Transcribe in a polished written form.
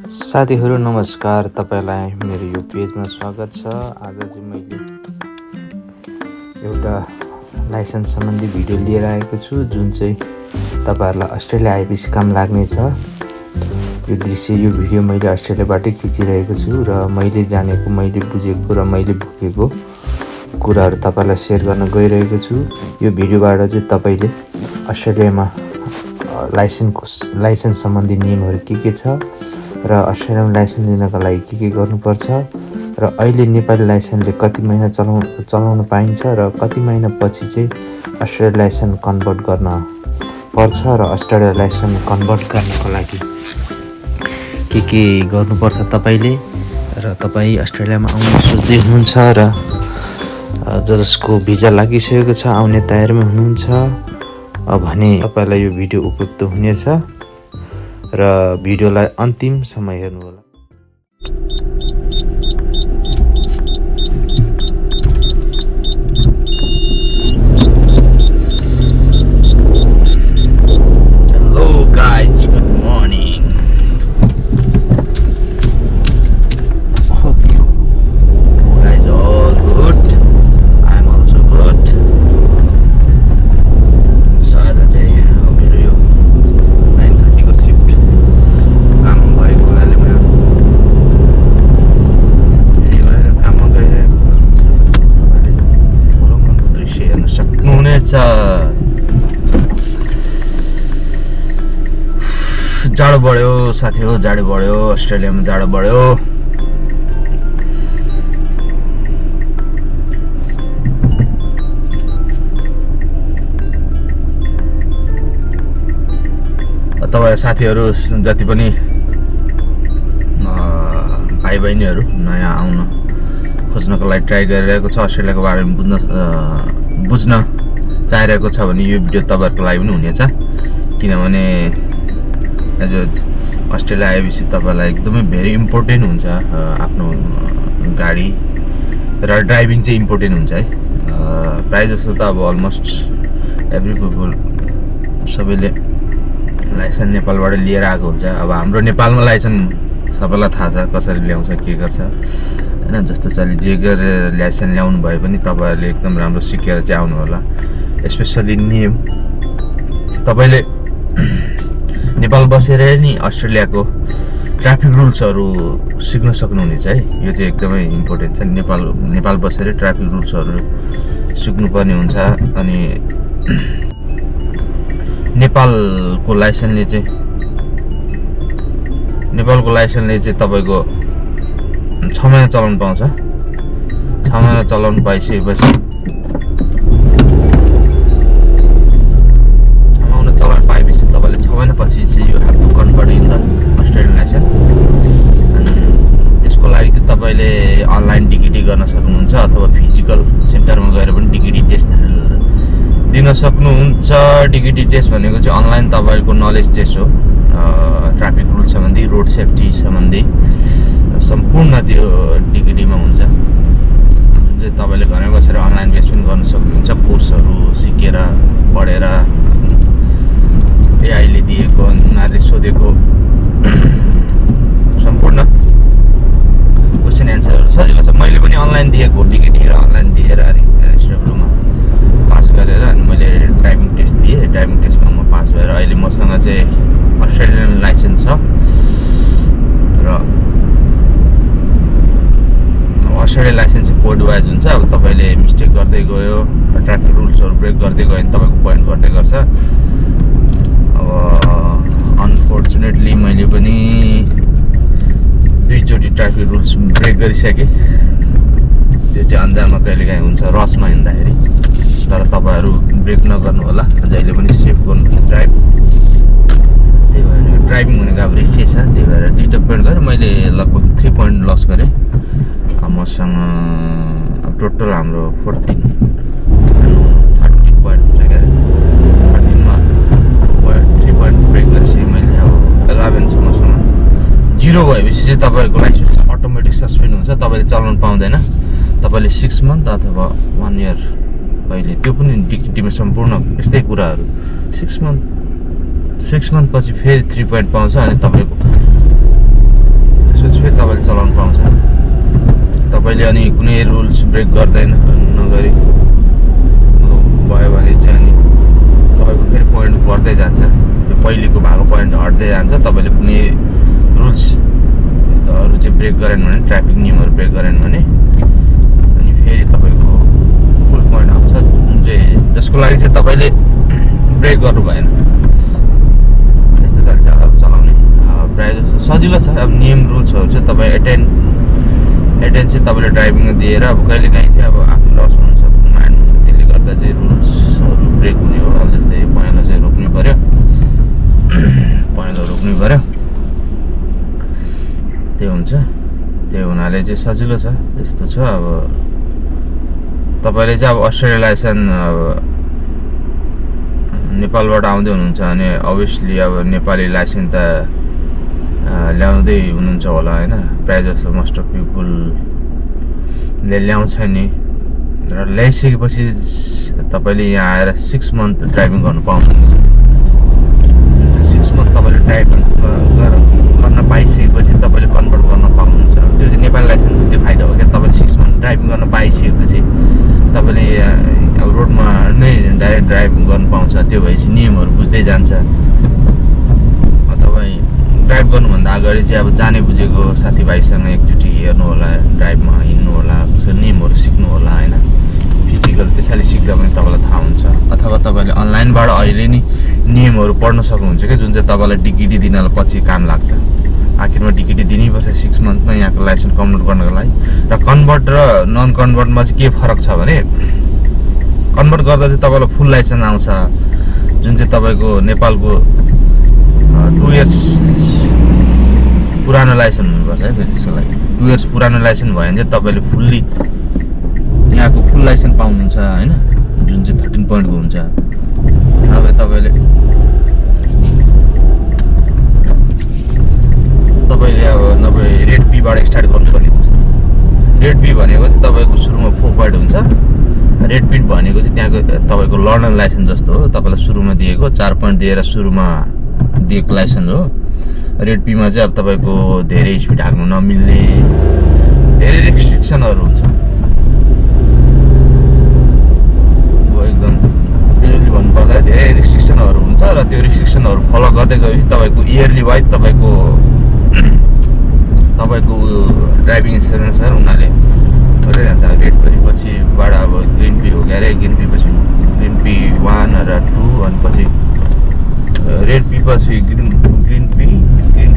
साथीहरू नमस्कार, तपाईलाई मेरो यो पेजमा स्वागत छ। आज चाहिँ मैले एउटा लाइसेन्स सम्बन्धी भिडियो लिएर आएको छु, जुन चाहिँ तपाईहरुलाई अस्ट्रेलिया आएपछि काम लाग्नेछ। यो दृश्य, यो भिडियो मैले अस्ट्रेलियाबाटै खिचिरहेको छु र मैले जानेको, मैले बुझेको र मैले भोगेको कुराहरू तपाईलाई सेयर गर्न गइरहेको छु। यो भिडियोबाट चाहिँ तपाईले अस्ट्रेलियामा लाइसेन्स सम्बन्धी नियमहरू के छ र अस्ट्रेलियामा लाइसेन्स लिनका लागि के गर्नुपर्छ र अहिले नेपाली लाइसेन्सले कति महिना चलाउन पाइन्छ र कति महिना पछि चाहिँ अस्ट्रेलिया लाइसेन्स कन्भर्ट गर्न पर्छ र अस्ट्रेलिया लाइसेन्स कन्भर्ट गर्नको लागि के गर्नुपर्छ तपाईले र तपाई अस्ट्रेलियामा आउन सोच्दै हुनुहुन्छ र जसको भिजा लागिसकेको छ, आउने तयारीमा हुनुहुन्छ भने तपाईलाई यो भिडियो उपयुक्त हुनेछ र भिडियोलाई अन्तिमसम्म हेर्नु होला। Hello guys, good morning. Hope you guys all good. I'm also good. So आज चाहिँ मेरो यो 9:30 को शिफ्ट काम भएको हुनाले म रेडी भएर काममा गइरहेको छु। तपाईले भोलुङको दृश्य हेर्न सक्नुहुनेछ। जाडो बढ्यो साथी हो, जाडो बढ्यो, अस्ट्रेलियामा जाडो बढ्यो। तपाईँ साथीहरू जति पनि भाइ बहिनीहरू नयाँ आउन खोज्नको लागि ट्राई गरिरहेको छ, अस्ट्रेलियाको बारेमा बुझ्न चाहिरहेको छ भने यो भिडियो तपाईँहरूको लागि पनि हुनेछ। किनभने एज अस्ट्रेलिया आएपछि तपाईँलाई एकदमै भेरी इम्पोर्टेन्ट हुन्छ आफ्नो गाडी र ड्राइभिङ चाहिँ इम्पोर्टेन्ट हुन्छ है। प्रायः जस्तो त अब अलमोस्ट एभ्री पिपल सबैले लाइसेन्स नेपालबाट लिएर आएको हुन्छ। अब हाम्रो नेपालमा लाइसेन्स सबैलाई थाहा छ कसरी ल्याउँछ, के गर्छ होइन। जस्तो चाहिँ जे गरेर लाइसेन्स ल्याउनु भए पनि तपाईँहरूले एकदम राम्रो सिकेर चाहिँ आउनु होला। स्पेसली नियम तपाईँले नेपाल बसेर नि अस्ट्रेलियाको ट्राफिक रुल्सहरू सिक्न सक्नुहुनेछ है। यो चाहिँ एकदमै इम्पोर्टेन्ट छ। नेपाल बसेर ट्राफिक रुल्सहरू सिक्नुपर्ने हुन्छ। अनि नेपालको लाइसेन्सले चाहिँ तपाईँको 6 महिना चलाउनु पाउँछ। 6 महिना चलाउनु पाइसकेपछि 6 महिना चलाउनु पाएपछि तपाईँले 6 महिना पछि चाहिँ यो have to convert in the Australian license. अनि त्यसको लागि चाहिँ तपाईँले अनलाइन डिगिडी गर्न सक्नुहुन्छ अथवा फिजिकल सेन्टरमा गएर पनि डिगिडी टेस्ट दिन सक्नुहुन्छ। डिगिडी टेस्ट भनेको चाहिँ अनलाइन तपाईँको नलेज टेस्ट हो। ट्राफिक रुल सम्बन्धी, रोड सेफ्टी सम्बन्धी सम्पूर्ण त्यो डिगिडीमा हुन्छ, जुन चाहिँ तपाईँले घरमा बसेर अनलाइन बेस पनि गर्न सक्नुहुन्छ। कोर्सहरू सिकेर पढेर एआईले दिएको, उनीहरूले सोधेको सम्पूर्ण क्वेसन एन्सरहरू सजिलो छ। मैले पनि अनलाइन दिएको डिगिडी र अनलाइन दिएर एसडब्ल्यूमा पास गरेर अनि मैले ड्राइभिङ टेस्ट दिएँ। ड्राइभिङ टेस्टमा म पास भएर अहिले मसँग चाहिँ अस्ट्रेलियन लाइसेन्स छ र अस्ट्रेलियन लाइसेन्स चाहिँ कोड वाइज हुन्छ। अब तपाईँले मिस्टेक गर्दै गयो, ट्राफिक रुल्सहरू ब्रेक गर्दै गयो भने तपाईँको पोइन्ट गर्दै गर्छ। अब अनफोर्चुनेटली मैले पनि 2 चोटि ट्राफिक रुल्स ब्रेक गरिसकेँ। त्यो चाहिँ अन्जानमा कहिलेकाहीँ हुन्छ रसमा हिँड्दाखेरि। तर तपाईँहरू ब्रेक नगर्नु होला, जहिले पनि सेफ गर्नु ड्राइभ। त्यही भएर ड्राइभिङ भनेको अब रिस्की छ। त्यही भएर 2टा पोइन्ट गरेँ मैले, लगभग 3 पोइन्ट लस गरेँ। मसँग अब टोटल हाम्रो 30 पोइन्ट छ क्या। 13मा 3 पोइन्ट ब्रेक गरिसकेँ मैले। अब 11 छ मसँग। 0 भएपछि चाहिँ तपाईँको लाइसेन्स अटोमेटिक सस्पेन्ड हुन्छ, तपाईँले चलाउनु पाउँदैन। तपाईँले 6 मन्थ अथवा 1 इयर अहिले त्यो पनि डिगिडीमा सम्पूर्ण यस्तै कुराहरू 6 मन्थ पछि फेरि 3 पोइन्ट पाउँछ अनि तपाईको फेरि तपाईँले चलाउनु पाउँछ। तपाईँले अनि कुनै रुल्स ब्रेक गर्दैन नगरी भयो भने चाहिँ अनि तपाईँको फेरि पोइन्ट बढ्दै जान्छ। त्यो पहिलेको भएको पोइन्ट हट्दै जान्छ। तपाईँले कुनै रुल्सहरू चाहिँ ब्रेक गरेन भने, ट्राफिक नियमहरू ब्रेक गरेन भने अनि फेरि तपाईँको फुल पोइन्ट आउँछ, जुन चाहिँ जसको लागि चाहिँ तपाईँले ब्रेक गर्नु भएन। यस्तो खालको अब चलाउने प्रायः जस्तो सजिलो छ। अब नियम रुल्सहरू चाहिँ तपाईँ एटेन्ड चाहिँ तपाईँले ड्राइभिङमा दिएर अब कहिलेकाहीँ चाहिँ अब आफ्नो लस हुन्छ, माइन्ड हुन्छ, त्यसले गर्दा चाहिँ रुल्सहरू ब्रेक हुने हो। अब जस्तै पहेँलो चाहिँ रोक्नु पऱ्यो, पहेँलो रोक्नु पऱ्यो, त्यो हुन्छ। त्यो हुनाले चाहिँ सजिलो छ। यस्तो छ। अब तपाईँले चाहिँ अब अस्ट्रेलिया लाइसेन्स अब नेपालबाट आउँदै हुनुहुन्छ भने अभियसली अब नेपाली लाइसेन्स त ल्याउँदै हुनुहुन्छ होला होइन। प्रायः जस्तो मोस्ट अफ पिपुलले ल्याउँछ नि। र ल्याइसकेपछि तपाईँले यहाँ आएर 6 मन्थ ड्राइभिङ गर्नु पाउनुहुन्छ। 6 मन्थ तपाईँले ड्राइभिङ गर्न पाइसकेपछि तपाईँले कन्भर्ट गर्न पाउनुहुन्छ। त्यो चाहिँ नेपाली लाइसेन्सको त्यो फाइदा हो क्या। तपाईँले 6 मन्थ ड्राइभिङ गर्न पाइसकेपछि तपाईँले अब रोडमा नै डाइरेक्ट ड्राइभिङ गर्नु पाउँछ। त्यो भएपछि नियमहरू बुझ्दै जान्छ। तपाईँ ड्राइभ गर्नुभन्दा अगाडि चाहिँ अब जाने बुझेको साथीभाइसँग एकचोटि हेर्नु होला, ड्राइभमा हिँड्नु होला, कसरी नियमहरू सिक्नु होला होइन। फिजिकल त्यसैले सिक्दा पनि तपाईँलाई थाहा हुन्छ। अथवा तपाईँले अनलाइनबाट अहिले नि नियमहरू पढ्न सक्नुहुन्छ क्या, जुन चाहिँ तपाईँलाई डिकिडी दिनलाई पछि काम लाग्छ। आखिरमा डिकिडी दिनैपर्छ 6 मन्थमा यहाँको लाइसेन्स कन्भर्ट गर्नको लागि। र कन्भर्ट र नन कन्भर्टमा चाहिँ के फरक छ भने, कन्भर्ट गर्दा चाहिँ तपाईँलाई फुल लाइसेन्स आउँछ, जुन चाहिँ तपाईँको नेपालको 2 इयर्स पुरानो लाइसेन्स हुनुपर्छ है। फेरि त्यसको लागि 2 इयर्स पुरानो लाइसेन्स भयो भने चाहिँ तपाईँले फुल्ली यहाँको फुल लाइसेन्स पाउनुहुन्छ होइन, जुन चाहिँ 13 पोइन्टको हुन्छ। अब तपाईँले अब नभए रेड पीबाट स्टार्ट गर्नुपर्ने हुन्छ। रेड पी भनेको चाहिँ तपाईँको सुरुमा 4 पोइन्ट हुन्छ। रेड पी भनेको चाहिँ त्यहाँको तपाईँको लर्नर लाइसेन्स जस्तो हो। तपाईँलाई सुरुमा दिएको 4 पोइन्ट दिएर सुरुमा दिएको लाइसेन्स हो। रेड पीमा चाहिँ अब तपाईँको धेरै स्पिड हाक्नु नमिल्ने, धेरै रेस्ट्रिक्सनहरू हुन्छ। एकदम क्लियरली भन्नुपर्दा धेरै रेस्ट्रिक्सनहरू हुन्छ। र त्यो रेस्ट्रिक्सनहरू फलो गर्दै गएपछि तपाईँको इयरली वाइज तपाईँको ड्राइभिङ इन्सुरेन्सहरू उनीहरूले गर्दै जान्छ। रेड पीपछिबाट अब ग्रिन पी हो क्या अरे, ग्रिन पी पछि ग्रिन पी 1 र 2 अनि पछि रेड पी पछि ग्रिन पी, ग्रिन